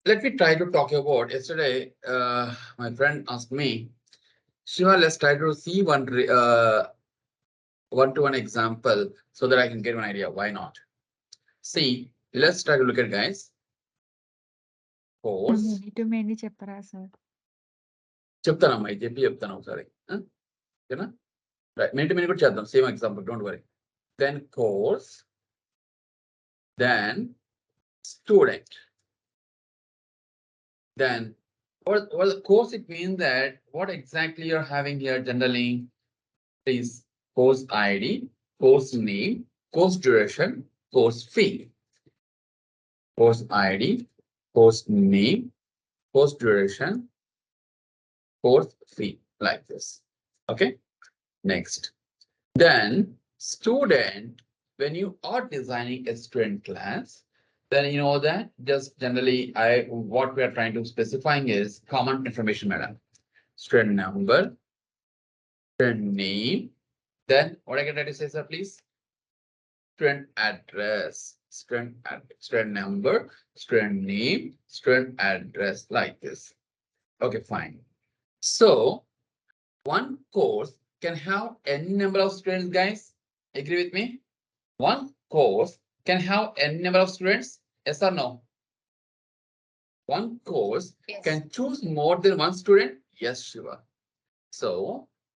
let me try to talk about yesterday. My friend asked me, Shiva, let's try to see one-to-one example so that I can get an idea. Why not? See, let's try to look at guys. Course. Many to many చెప్పరా sir? చెప్తానమ్మా ఇది చెప్పి చెప్తాను ఒకసారి ఓకేనా right many to many కూడా చేద్దాం same example don't worry then course then student. Then what the course it means that what exactly you're having here generally is course ID, course name, course duration, course fee. Course ID, course name, course duration, course fee like this. Okay. Next. Then student, when you are designing a student class, then you know that just generally what we are trying to specifying is common information, madam. Student number, student name, then what I can try to say, sir, please? Student address, student number, student name, student address like this. Okay, fine. So one course can have any number of students, guys. Agree with me? One course can have any number of students? Yes or no? One course Yes. can choose more than one student? Yes, Shiva. So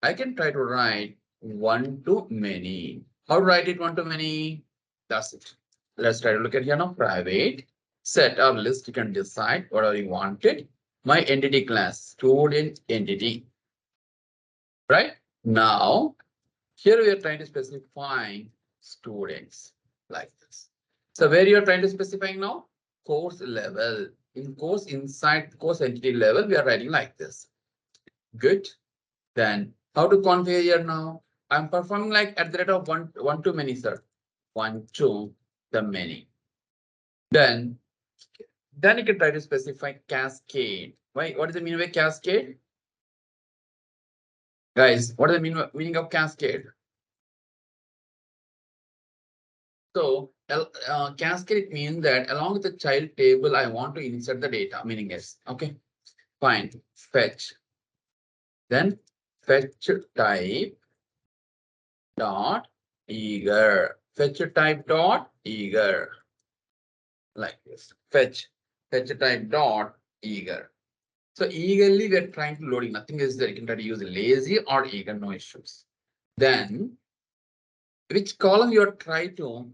I can try to write one to many. How to write it one to many? That's it. Let's try to look at here now. Private set or list. You can decide whatever you wanted. My entity class, student entity. Right? Now, here we are trying to specify students like this. So where you are trying to specify now? Course level. In course inside course entity level, we are writing like this. Good. Then how to configure here now? I'm performing like at the rate of one to many, sir. One to the many. Then you can try to specify cascade. Why? What does it mean by cascade? Guys, what is the meaning of cascade? So cascade means that along with the child table, I want to insert the data, meaning is okay. Fine. Fetch. Then fetch type dot eager. Fetch type dot eager. Like this. Fetch type dot eager. So eagerly we are trying to loading. Nothing is there. You can try to use lazy or eager, no issues. Then which column you're trying to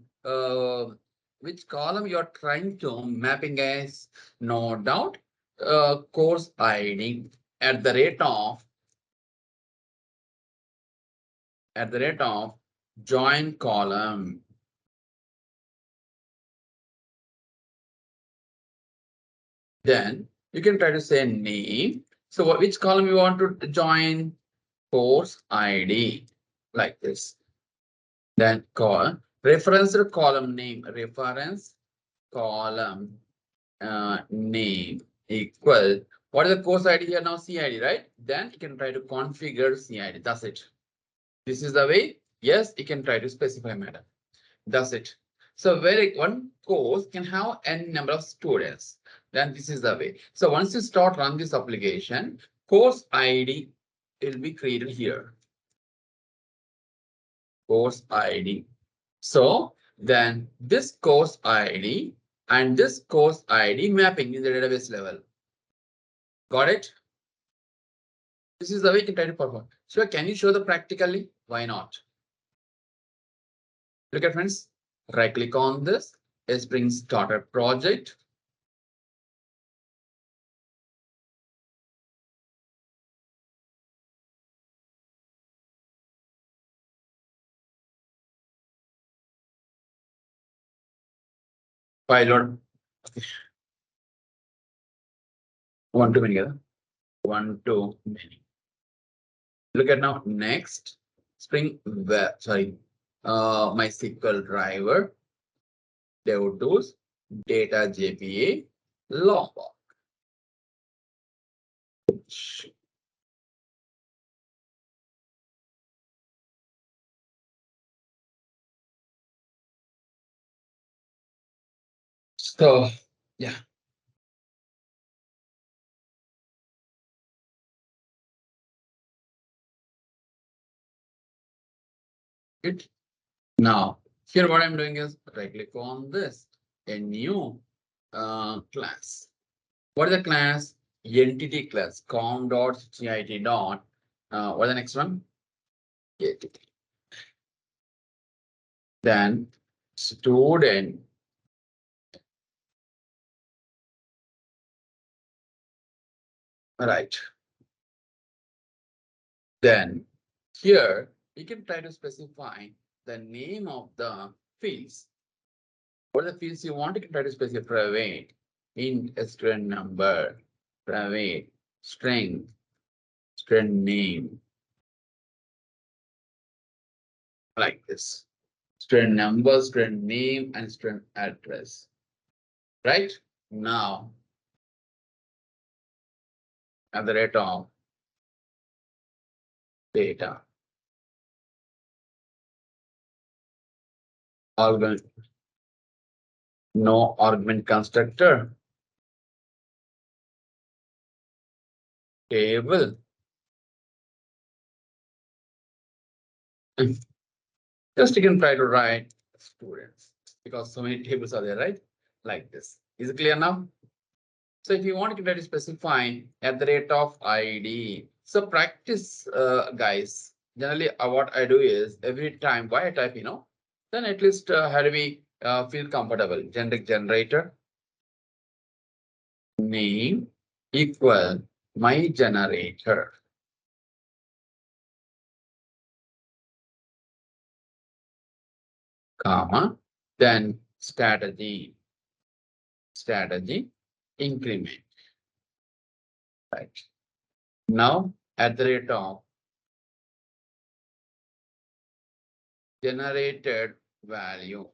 mapping as no doubt course ID at the rate of join column. Then you can try to say name. So which column you want to join? Course ID like this. Then call reference column name, reference column name equal. What is the course ID here now? CID, right? Then you can try to configure CID. That's it. This is the way. Yes, you can try to specify, madam. That's it. So where one course can have n number of students, then this is the way. So once you start run this application, course ID will be created here. Course ID. So then this course ID and this course ID mapping in the database level. Got it? This is the way you can try to perform. So can you show the practically? Why not? Look at friends. Right click on this. Spring Starter project. Pilot. One too many. One too many. Look at now. Next. Spring web. Sorry. MySQL driver. Dev tools. Data JPA. Lombok. So yeah. it. Now, here what I'm doing is right click on this, a new class. What is the class? Entity class, com.git dot. What is the next one? Entity. Then student. Right. Then here you can try to specify the name of the fields. What are the fields you want? You can try to specify private, int, student number, private, string, student name, like this. Student number, student name, and student address. Right? Now, at the rate of data, argument, no argument constructor, table. Just you can try to write students because so many tables are there, right? Like this. Is it clear now? So if you want to try to specify at the rate of ID, so practice, guys. Generally, what I do is every time why I type, then at least how do we feel comfortable? Generic generator name equal my generator, comma, then strategy increment, right? Now at the rate of generated value.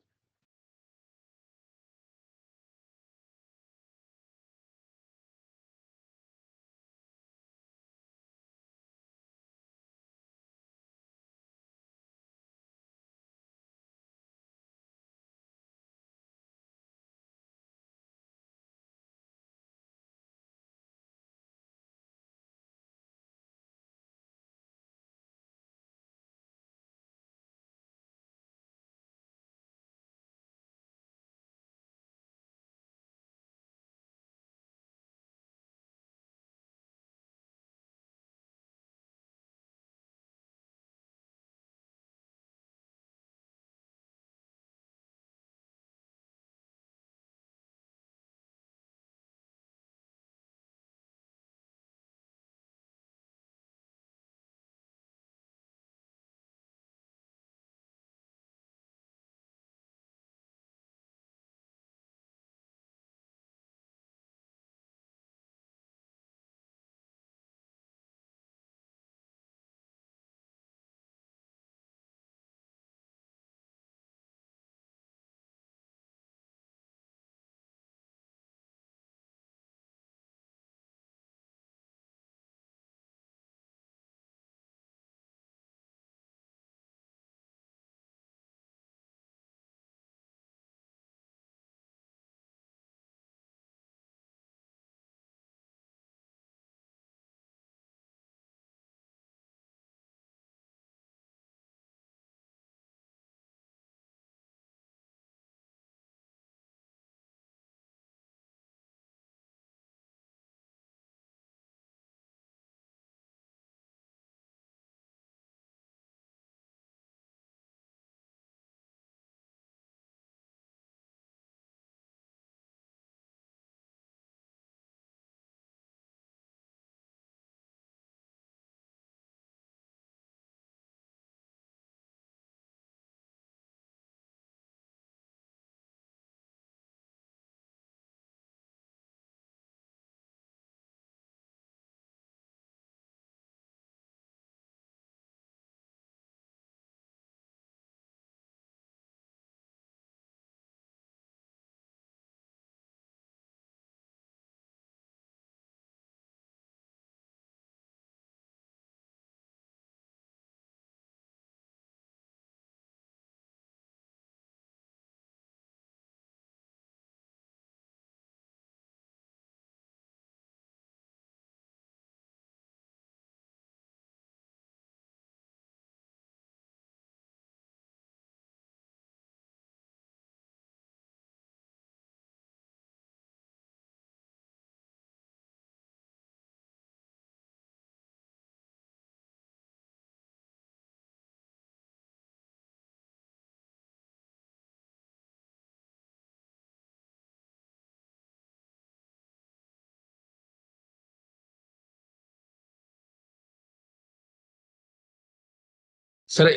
సరే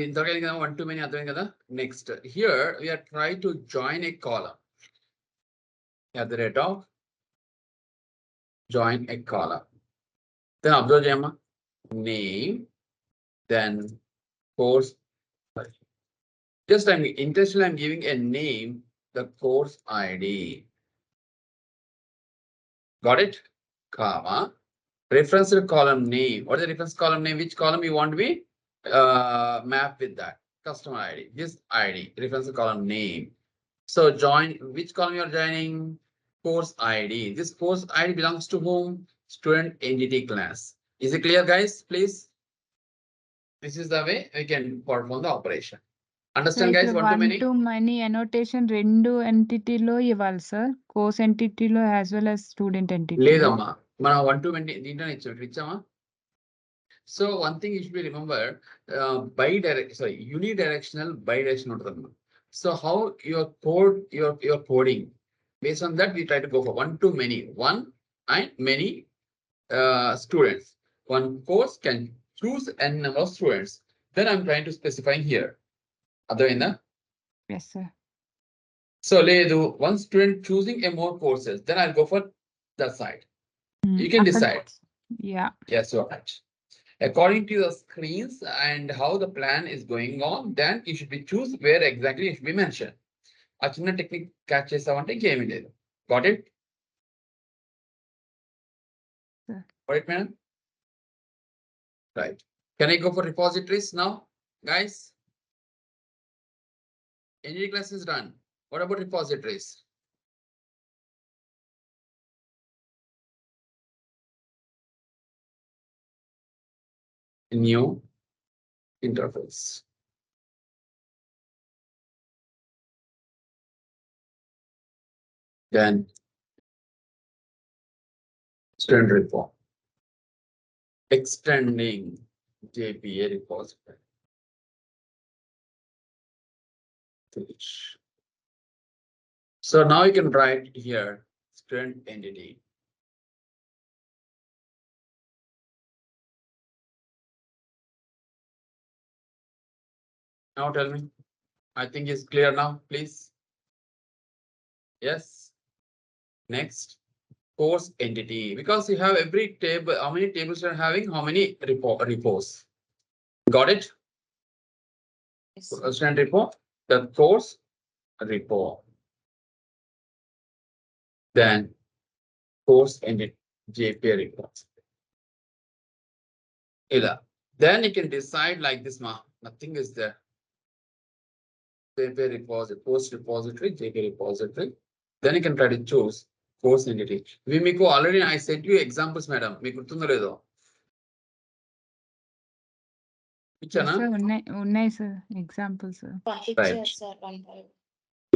ఇంతవరకు కదా 1 to many అర్థమైంది కదా. Next here we are trying to join a column at the rate of join a column. Then observe చేయమ్మా, name, then course. Just I'm interested, I'm giving a name, the course ID. Got it? Comma. Reference column name. What is the reference column name? Which column you want to be map with that? Customer ID. This ID. Reference column name. So join, which column you are joining? Course ID. This course ID belongs to whom? Student entity class. Is it clear, guys? Please. This is the way we can perform the operation. Understand, guys? One to many. To many annotation రెండు ఎంటిటీలో ఇవ్వాలి sir, course ఎంటిటీలో as well as student ఎంటిటీలో. లేదమ్మా, మనం 1 to many దీంట్లోనే ఇచ్చామా. So one thing you should be remember, unidirectional, bidirectional ఉంటుందమ్మా. So how your code, your coding, based on that we try to go for 1 to many, one and many students. One course can choose n number of students. Then I'm trying to specify here. అర్థమైందా? Yes, sir. So లేదు, one student choosing a more courses, then I'll go for that side. You can decide. Yeah. Yes, you're right. According to the screens and how the plan is going on, then you should be choose where exactly it should be mentioned. A చిన్న technique catch చేసామంటే ఇంకేమీ లేదు. Got it? Got it, man? Right. Can I go for repositories now, guys? Any class is done. What about repositories? New interface. Then student report. Extending JPA repository. Finish. So now you can write here student entity. Now tell me, I think it's clear now, please. Yes. Next, course entity, because you have every table, how many tables are having, how many repos. Got it? Yes. Student repo, the course repo. Then course entity JPA repos. Then you can decide like this, nothing is there. JPA repository, course repository, JPA repository. Then you can try to choose course entity. We మీకు already I sent you examples, madam. మీకు గుర్తుందో లేదో? ఇచ్చానా? ఉన్నాయి sir examples.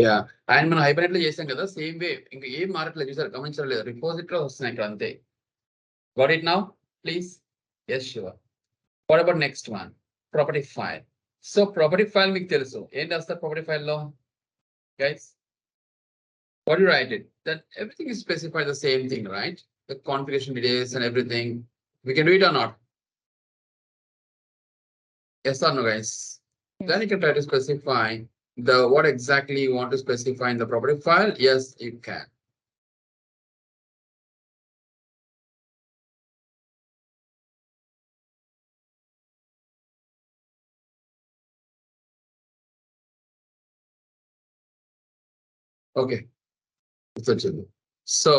Yeah, and మనం Hibernate లో చేసాం కదా, same way ఇంకా ఏం మారట్లేదు, చూసారు, గమనించలేదు, రిపోజిటరీ వస్తున్నాయి ఇక్కడ అంతే. Got it now please? Yes sure. What about next one? Property file. So property file మీకు తెలుసు, ఏం రాస్తారు ప్రాపర్టీ ఫైల్ లో guys? What do you write it? That everything is specified the same thing, right? The configuration details and everything. We can do it or not? Yes or no, guys? Yes. Then you can try to specify what exactly you want to specify in the property file. Yes, you can. Okay. So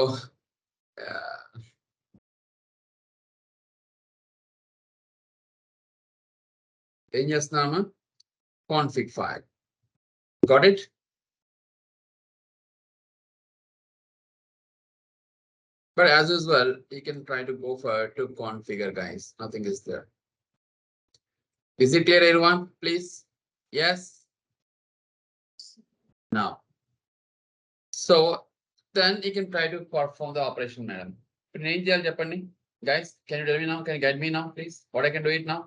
ఏం చేస్తున్నామా? Config file. Got it? But as usual, you can try to go for to configure, guys. Nothing is there. Is it clear, everyone? Please. Yes. Now. So then you can try to perform the operation, madam. Guys, can you tell me now? Can you guide me now, please? What I can do it now?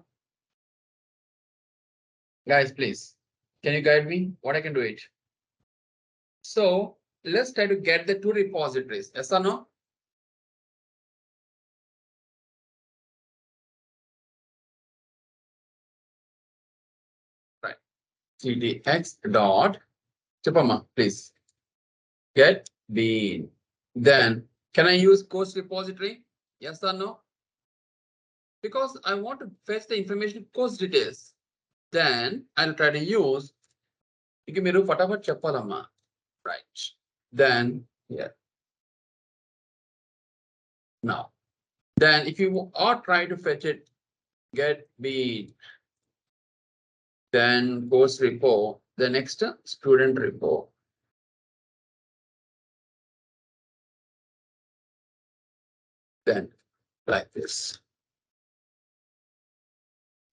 Guys, please. Can you guide me? What I can do it? So let's try to get the two repositories. Yes or no? cdx dot Chapama, please get bean. Then can I use course repository? Yes or no? Because I want to fetch the information course details. Then I'll try to use ఇక మీరు ఫటాఫట్ చెప్పాలమ్మా. Right. Then here. Now. Then if you are trying to fetch it, get bean. Then course repo. The next student repo. Then like this.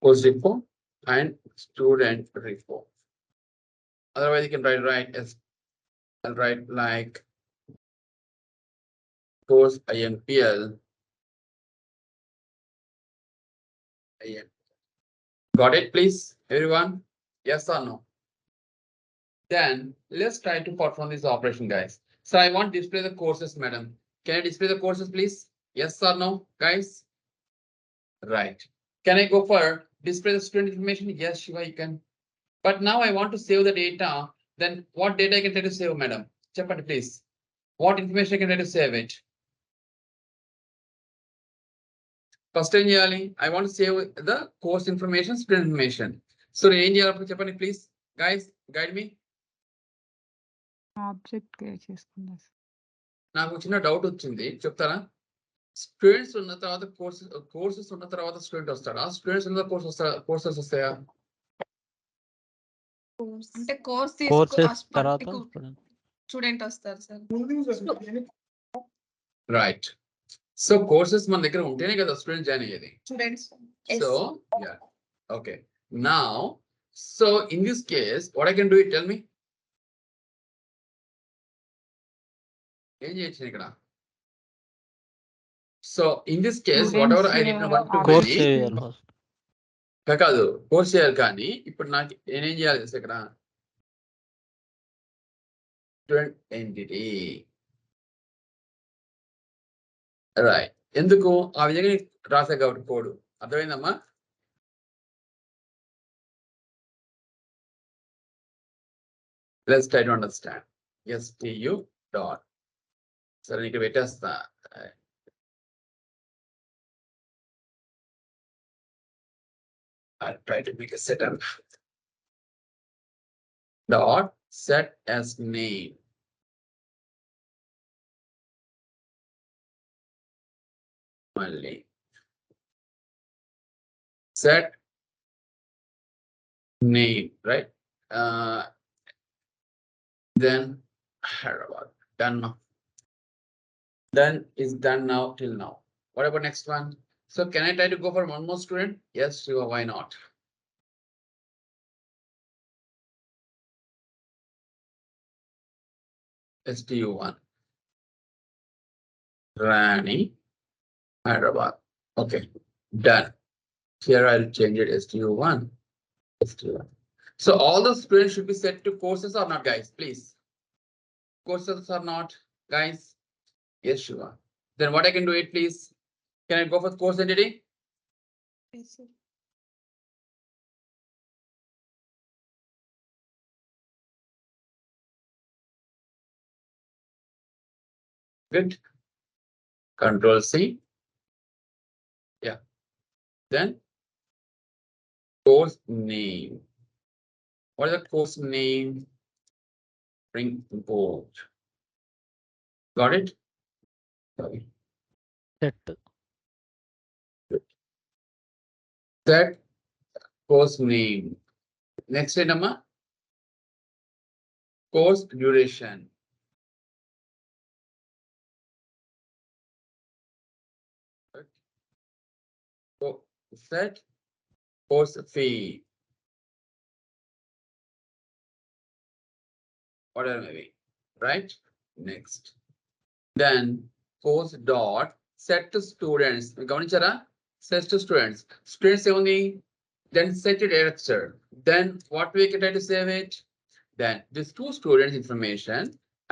Course repo and student repo. Otherwise, you can write as I'll write like course INPL. IN. Got it, please, everyone? Yes or no? Then let's try to perform this operation, guys. So I want to display the courses, madam. Can I display the courses, please? Yes or no, guys? Right. Can I go for display the student information? Yes, Shiva, you can. But now I want to save the data. Then what data I can try to save, madam? Chapati, please. What information I can try to save it? First ఏం చేయాలి? I want to save the course information, student information. So ఏం చేయాలి చెప్పండి, please. Guys, guide me. Object create చేసుకుందాం. నాకు చిన్న doubt వచ్చింది, చెప్తారా? స్టూడెంట్స్ ఉన్న తర్వాత కోర్సెస్ ఉన్న తర్వాత స్టూడెంట్ వస్తాడా? స్టూడెంట్స్ ఉన్న కోర్సెస్ వస్తాయా? అంటే కోర్స్ తర్వాత స్టూడెంట్ వస్తారు సార్. రైట్. సో కోర్సెస్ మన దగ్గర ఉంటేనే కదా స్టూడెంట్ జాయిన్ అయ్యేది. Students. So yeah, okay. Now, so in this case, what I can do it, tell me. ఏం చేయొచ్చు ఇక్కడ? So in this case, whatever I did 1 to course many చేయాలి first. కాదు, కోర్స్ చేయాలి. కానీ ఇప్పుడు నాకు నేనేం చేయాలి తెలుసా ఇక్కడ? Student entity. రైట్. ఎందుకు ఆ విధంగా రాసా కాబట్టి కోడ్ అర్థమైందమ్మా? Let's try to understand. stu dot. సరే ఇక్కడ పెట్టేస్తా. I'll try to make a setup. Dot set as name. Only. Set name, right? Then Hyderabad. Done now. Then is done now till now. What about next one? So can I try to go for one more student? Yes, sure, why not? STU1. Rani, Hyderabad. Okay, done. Here I'll change it STU1. STU1. So all the students should be set to courses or not, guys, please. Courses or not, guys? Yes, sure. Then what I can do it, please? Can I go for course entity? Yes, sir. Good. Control C. Yeah. Then course name. What is the course name? Bring import. Got it? Sorry. Set Set course name. Next number. Course duration. So set course fee. Whatever maybe. Right? Next. Then course dot set to students. గమనించారా? Set to students. Students only. Then set to director. Then what we can try to save it? Then this two students information,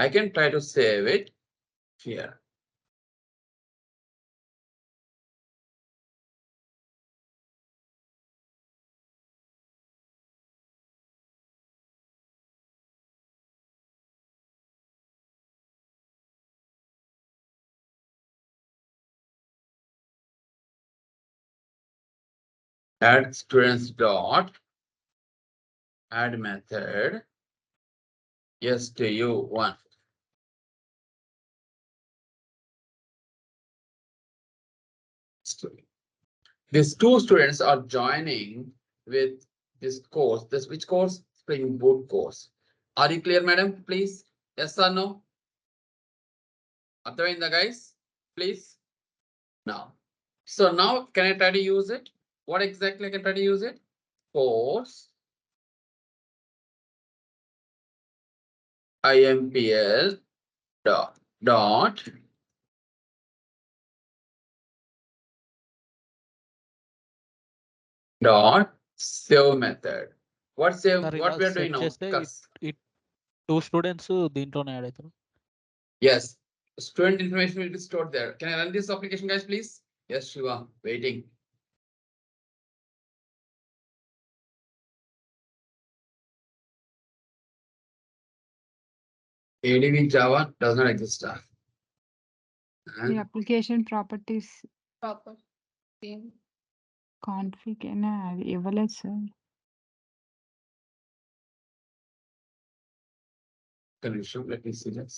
I can try to save it here. add students dot add method stu1. These two students are joining with this course. This which course? Spring Boot course. Are you clear, madam? Please. Yes or no? Athavainda, guys? Please. Now. So now can I try to use it? What exactly I can try to use it? Course IMPL dot save method. What save? Sir ఇలా What we are doing set now? చేస్తే it 2 students దీంట్లోనే add అవుతారు. Yes. Student information will be stored there. Can I run this application, guys, please? Yes, Shiva. Waiting. ADV Java does not exist. The application properties Proper. Same. config అయినా అది ఇవ్వలేదు sir. Condition. Let me see this.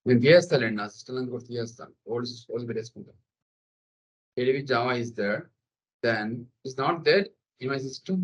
నేను తీయేస్తానండి నా system కూడా తీయేస్తాను old పెట్టేసుకుంటాను ADV Java is there then it's not there in my system.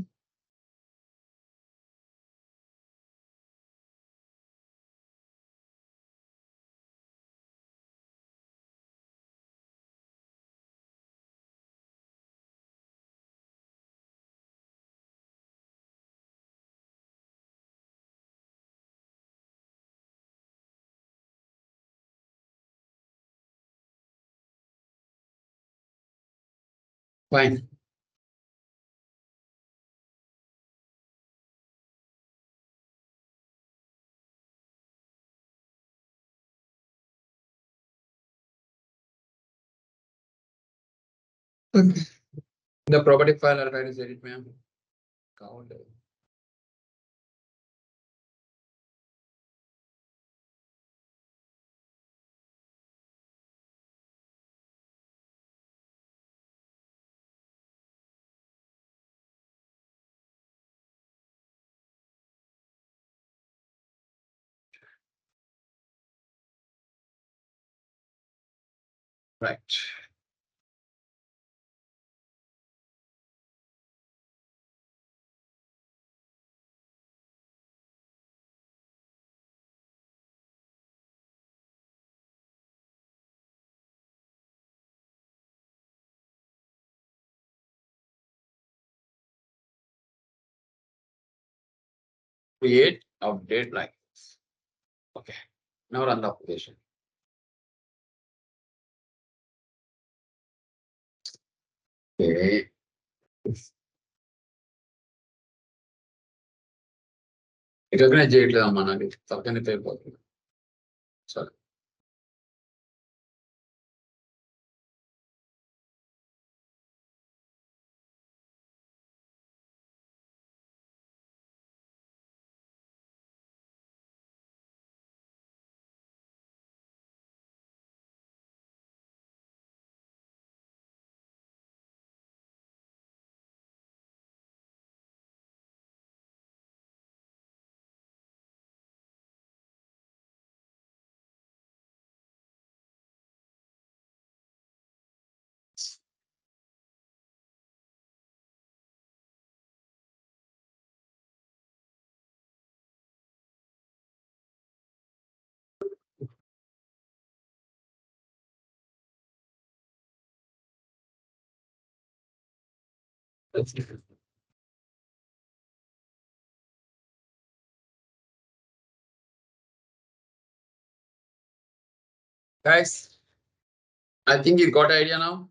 Fine. The property file I'll try to set it, ma'am. Count. Right. Create update like this. Okay. Now run the application. Okay. Recognise చేయట్లేదమ్మా నాకు తప్పని అయిపోతుంది సరే guys I think you got idea now.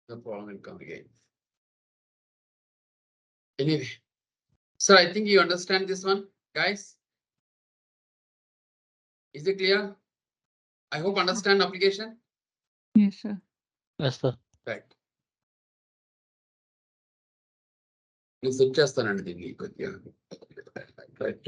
the problem will come again. Anyway, so I think you understand this one, guys. Is it clear? I hope understand application. Yes, sir. Yes, sir. Right. నేను set చేస్తానండి దీన్ని కొద్దిగా right